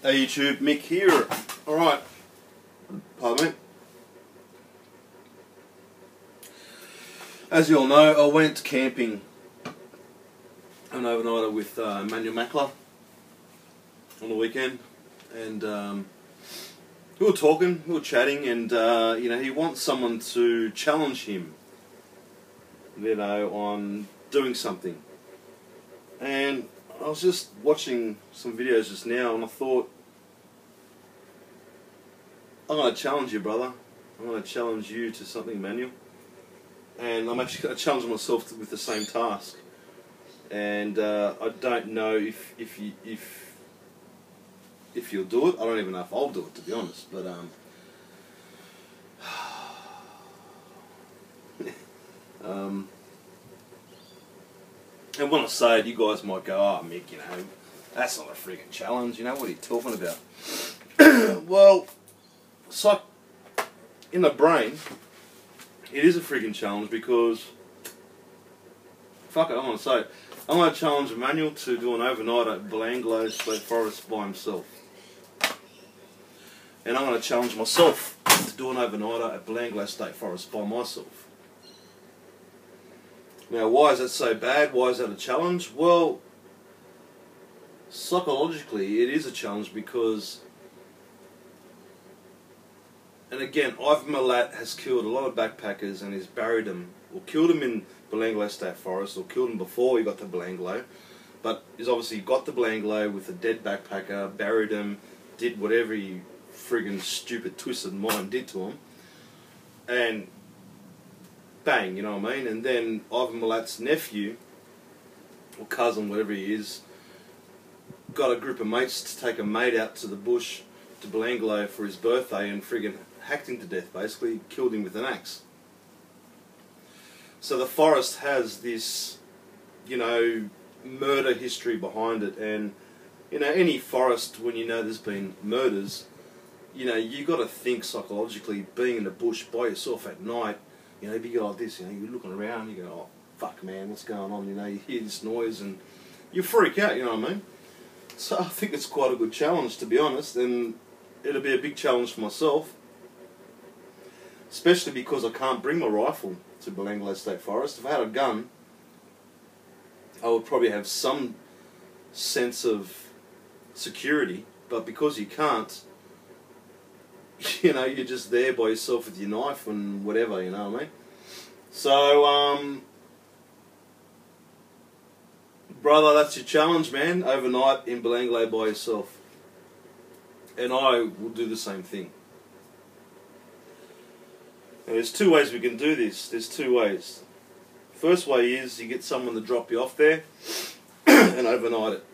Hey YouTube, Mick here. Alright, pardon me. As you all know, I went camping an overnighter with Emmanuel Machler on the weekend, and we were talking, we were chatting, and you know, he wants someone to challenge him, you know, on doing something. And I was just watching some videos just now, and I thought, I'm going to challenge you, brother. I'm going to challenge you to something, Emmanuel. And I'm actually going to challenge myself with the same task. And I don't know if you'll do it. I don't even know if I'll do it, to be honest. But and when I say it, you guys might go, "Oh, Mick, you know, that's not a freaking challenge. You know, what are you talking about?" Well, it's like, in the brain, it is a freaking challenge because, fuck it, I'm going to say it. I'm going to challenge Emmanuel to do an overnight at Belangl State Forest by himself. And I'm going to challenge myself to do an overnighter at Belangl State Forest by myself. Now, why is that so bad? Why is that a challenge? Well, psychologically, it is a challenge because, and again, Machler has killed a lot of backpackers and he's buried them, or killed them in Belangl State Forest, or killed them before he got to Belangl. But he's obviously got to Belangl with a dead backpacker, buried him, did whatever he friggin' stupid twisted mind did to him, and bang, you know what I mean? And then Machler's nephew, or cousin, whatever he is, got a group of mates to take a mate out to the bush to Belangl for his birthday and friggin' hacked him to death, basically, killed him with an axe. So the forest has this, you know, murder history behind it, and, you know, any forest, when you know there's been murders, you know, you got to think psychologically, being in the bush by yourself at night, you know, you go like this, you know, you're looking around, you go, "Oh, fuck, man, what's going on?" You know, you hear this noise and you freak out, you know what I mean? So I think it's quite a good challenge, to be honest, and it'll be a big challenge for myself, especially because I can't bring my rifle to Belangl State Forest. If I had a gun, I would probably have some sense of security, but because you can't, you know, you're just there by yourself with your knife and whatever, you know what I mean? So, brother, that's your challenge, man. Overnight in Belangl by yourself. And I will do the same thing. And there's two ways we can do this. There's two ways. First way is you get someone to drop you off there and overnight it.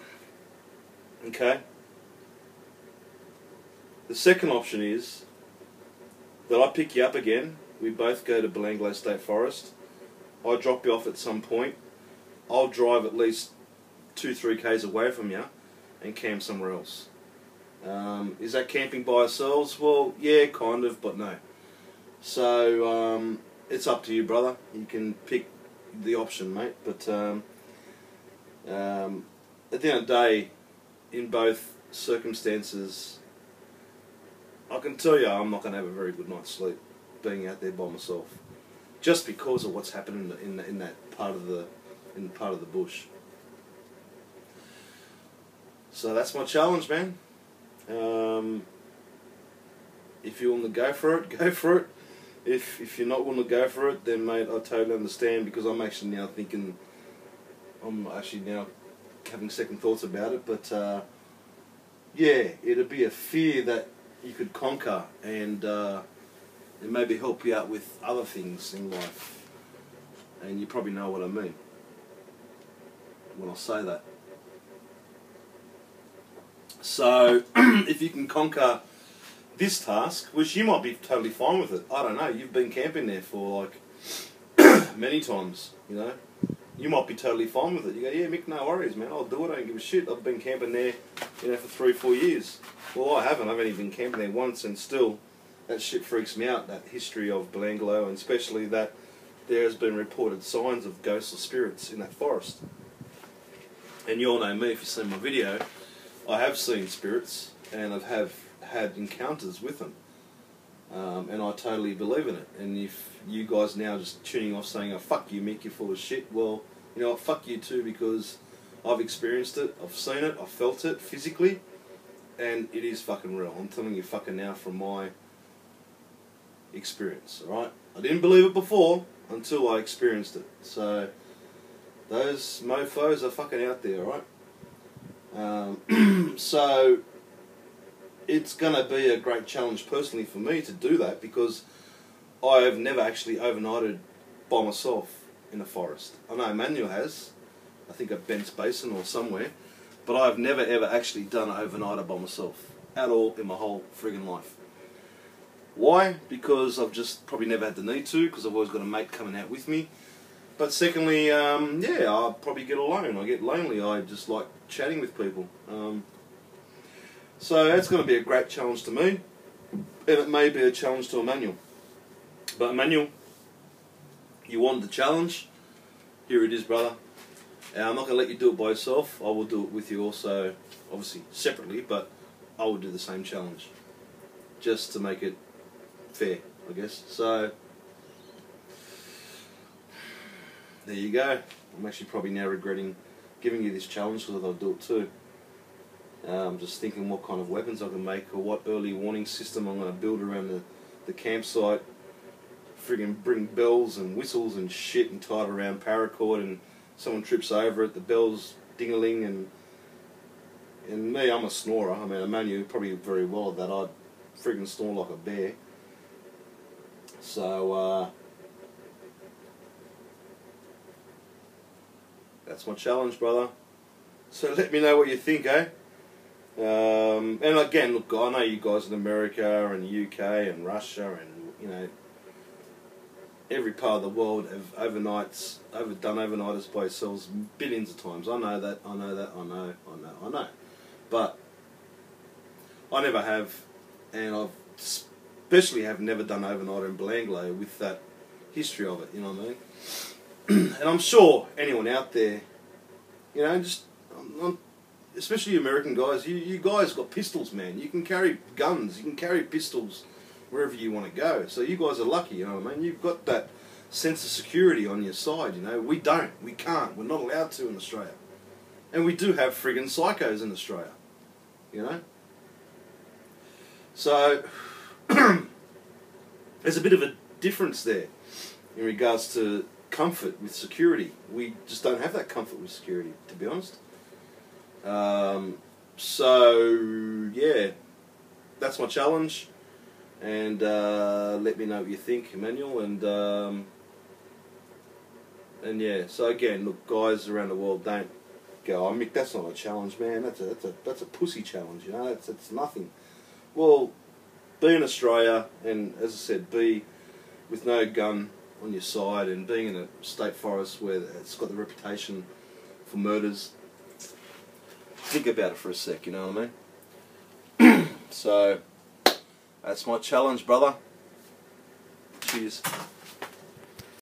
Okay? The second option is that I pick you up again. We both go to Belangl State Forest. I drop you off at some point. I'll drive at least 2-3 k's away from you and camp somewhere else. Is that camping by ourselves? Well, yeah, kind of, but no. So, it's up to you, brother. You can pick the option, mate. But at the end of the day, in both circumstances, I can tell you I'm not going to have a very good night's sleep being out there by myself, just because of what's happening in that part of the bush. So that's my challenge, man. If you want to go for it, go for it. If you're not willing to go for it, then mate, I totally understand, because I'm actually now thinking, I'm actually now having second thoughts about it. But yeah, it'd be a fear that you could conquer, and it maybe help you out with other things in life. And you probably know what I mean when I say that. So, if you can conquer this task, which you might be totally fine with it, I don't know, you've been camping there for like many times, you know, you might be totally fine with it. You go, "Yeah, Mick, no worries, man, I'll do it, I don't give a shit, I've been camping there, you know, for 3-4 years. Well, I haven't. I've only been camping there once, and still, that shit freaks me out, that history of Belangl, and especially that there has been reported signs of ghosts or spirits in that forest. And you all know me, if you've seen my video, I have seen spirits, and have had encounters with them. And I totally believe in it. And if you guys now just tuning off saying, oh, fuck you, Mick, you're full of shit, well, you know what, fuck you too, because I've experienced it, I've seen it, I've felt it physically, and it is fucking real. I'm telling you fucking now from my experience, alright? I didn't believe it before until I experienced it. So, those mofos are fucking out there, alright? So, it's going to be a great challenge personally for me to do that, because I have never actually overnighted by myself in a forest. I know Emmanuel has, I think at Bent's Basin or somewhere, but I've never ever actually done an overnighter by myself at all in my whole friggin' life. Why? Because I've just probably never had the need to, because I've always got a mate coming out with me. But secondly, yeah, I'll probably get alone. I get lonely. I just like chatting with people. So that's going to be a great challenge to me, and it may be a challenge to Emmanuel. But Emmanuel, you wanted the challenge. Here it is, brother. I'm not going to let you do it by yourself. I will do it with you also, obviously separately, but I will do the same challenge, just to make it fair, I guess. So there you go. I'm actually probably now regretting giving you this challenge, because I'll do it too. I'm just thinking what kind of weapons I can make, or what early warning system I'm going to build around the campsite. Friggin' bring bells and whistles and shit and tie it around paracord, and someone trips over it, the bells ding-a-ling, and me, I'm a snorer. I mean, Emmanuel probably very well at that. I'd friggin' snore like a bear. So, that's my challenge, brother. So let me know what you think, eh? And again, look, I know you guys in America and UK and Russia and, you know, every part of the world have done overnighters by yourselves billions of times. I know that, I know. But I never have, and I've especially have never done overnighter in Belangl with that history of it, you know what I mean? And I'm sure anyone out there, you know, just, especially you American guys, you guys got pistols, man. You can carry guns, you can carry pistols wherever you want to go. So you guys are lucky, you know what I mean? You've got that sense of security on your side, you know. We don't, we can't, we're not allowed to in Australia. And we do have friggin' psychos in Australia, you know. So, there's a bit of a difference there in regards to comfort with security. We just don't have that comfort with security, to be honest. So, yeah, that's my challenge. And let me know what you think, Emmanuel. And yeah, so again, look, guys around the world, don't go, oh, Mick, that's not a challenge, man. That's a pussy challenge, you know. That's nothing. Well, be in Australia, and as I said, be with no gun on your side, and being in a state forest where it's got the reputation for murders. Think about it for a sec, you know what I mean? So, that's my challenge, brother. Cheers.